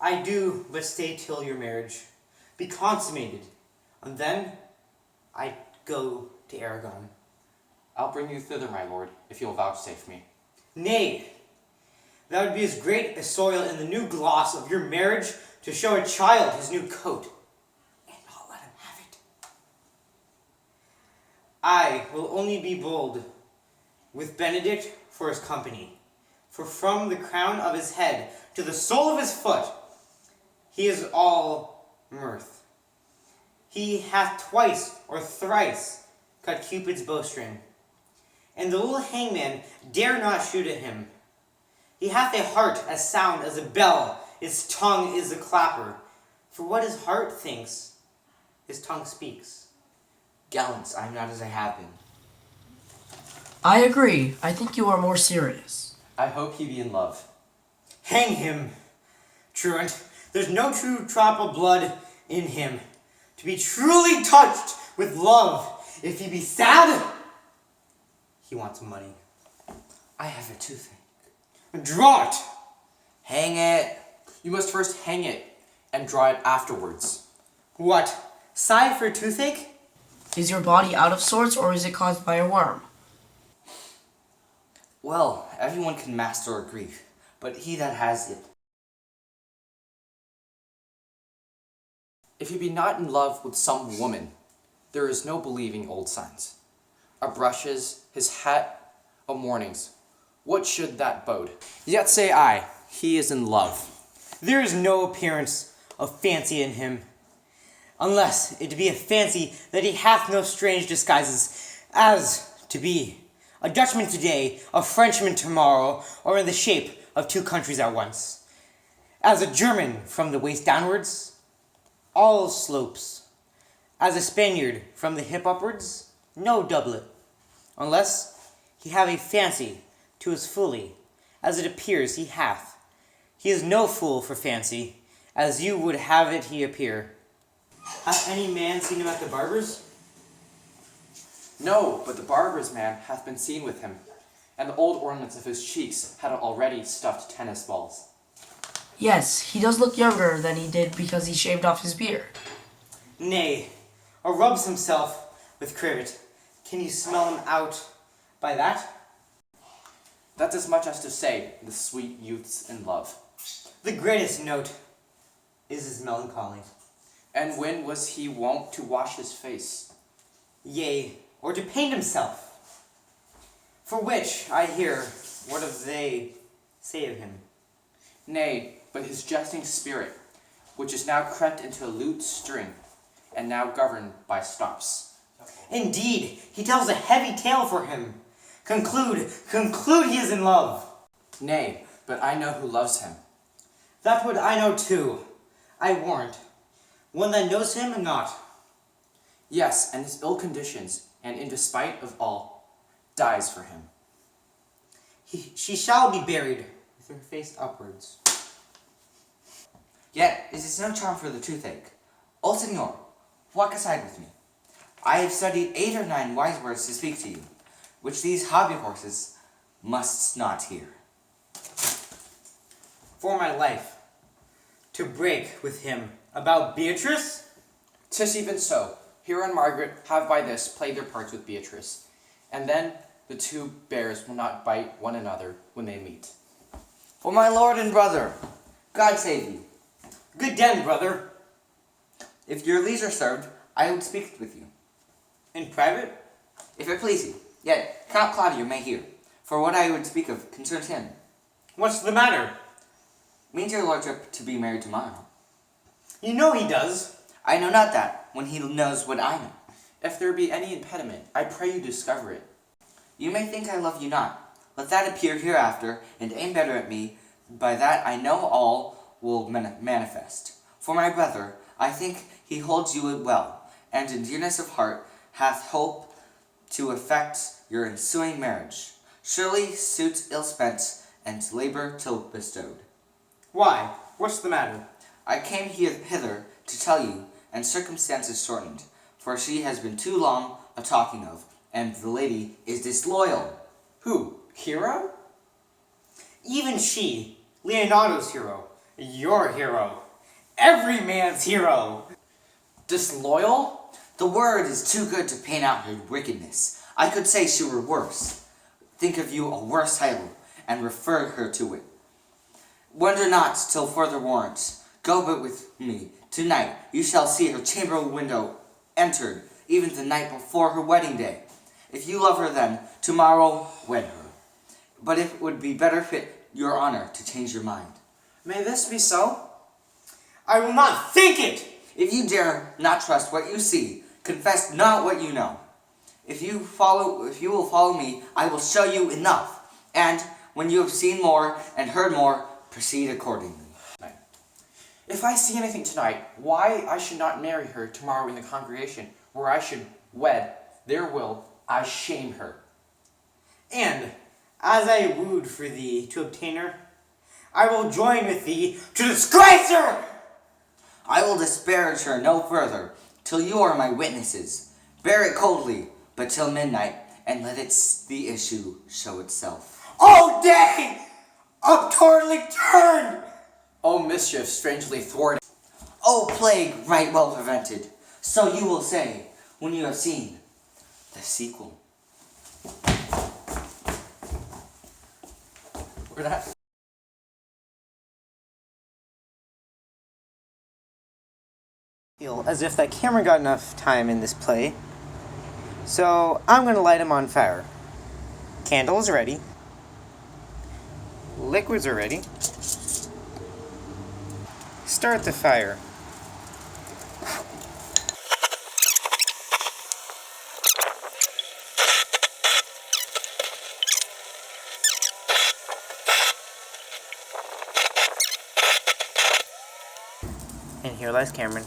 I do but stay till your marriage be consummated, and then I go to Aragon. I'll bring you thither, my lord, if you'll vouchsafe me. Nay, that would be as great a soil in the new gloss of your marriage to show a child his new coat, and not let him have it. I will only be bold with Benedict for his company, for from the crown of his head to the sole of his foot he is all mirth. He hath twice or thrice cut Cupid's bowstring, and the little hangman dare not shoot at him. He hath a heart as sound as a bell, his tongue is a clapper. For what his heart thinks, his tongue speaks. Gallants, I am not as I have been. I agree. I think you are more serious. I hope he be in love. Hang him, truant. There's no true drop of blood in him to be truly touched with love. If he be sad, he wants money. I have a toothache. Draw it. Hang it. You must first hang it and draw it afterwards. What? Sigh for toothache? Is your body out of sorts, or is it caused by a worm? Well, everyone can master a grief, but he that has it. If he be not in love with some woman, there is no believing old signs. Our brushes, his hat, o' mornings, what should that bode? Yet say I, he is in love. There is no appearance of fancy in him, unless it be a fancy that he hath no strange disguises, as to be a Dutchman today, a Frenchman tomorrow, or in the shape of two countries at once. As a German from the waist downwards, all slopes. As a Spaniard from the hip upwards, no doublet, unless he have a fancy to his fully, as it appears he hath. He is no fool for fancy, as you would have it he appear. Hath any man seen him at the barber's? No, but the barber's man hath been seen with him, and the old ornaments of his cheeks had already stuffed tennis balls. Yes, he does look younger than he did because he shaved off his beard. Nay, or rubs himself with crivet. Can you smell him out by that? That's as much as to say, the sweet youth's in love. The greatest note is his melancholy. And when was he wont to wash his face? Yea, or to paint himself. For which, I hear, what of they say of him? Nay, but his jesting spirit, which is now crept into a lute string, and now governed by stops. Indeed, he tells a heavy tale for him. Conclude he is in love. Nay, but I know who loves him. That would I know too, I warrant. One that knows him not. Yes, and his ill conditions, and in despite of all, dies for him. She shall be buried with her face upwards. Yet is this no charm for the toothache. O Senor, walk aside with me. I have studied 8 or 9 wise words to speak to you, which these hobby horses must not hear. For my life, to break with him about Beatrice? 'Tis even so. Hero and Margaret have by this played their parts with Beatrice, and then the two bears will not bite one another when they meet. For my lord and brother, God save you. Good den, brother. If your leisure served, I would speak with you. In private? If it please you. Yet Count Claudio may hear, for what I would speak of concerns him. What's the matter? Means your lordship to be married tomorrow. You know he does. I know not that, when he knows what I know. If there be any impediment, I pray you discover it. You may think I love you not. Let that appear hereafter, and aim better at me. By that I know all will manifest. For my brother, I think he holds you well, and in dearness of heart hath hope to effect your ensuing marriage. Surely suits ill spent, and labor till bestowed. Why? What's the matter? I came hither to tell you, and circumstances shortened, for she has been too long a talking of, and the lady is disloyal. Who? Hero? Even she, Leonardo's hero, Your hero. Every man's hero. Disloyal? The word is too good to paint out her wickedness. I could say she were worse. Think of you a worse title, and refer her to it. Wonder not till further warrant. Go but with me. Tonight you shall see her chamber window entered, even the night before her wedding day. If you love her then, tomorrow wed her. But it would be better fit your honor to change your mind. May this be so? I will not think it! If you dare not trust what you see, confess not what you know. If you will follow me, I will show you enough. And when you have seen more and heard more, proceed accordingly. If I see anything tonight, why I should not marry her tomorrow in the congregation, where I should wed, there will I shame her. And, as I wooed for thee to obtain her, I will join with thee to disgrace her! I will disparage her no further, till you are my witnesses. Bear it coldly, but till midnight, and let the issue show itself. O day! Uptowardly turn! O mischief strangely thwarted. O plague right well prevented. So you will say, when you have seen the sequel. We're not. Feel as if that camera got enough time in this play. So I'm going to light him on fire. Candles ready. Liquids are ready. Start the fire. And here lies Cameron.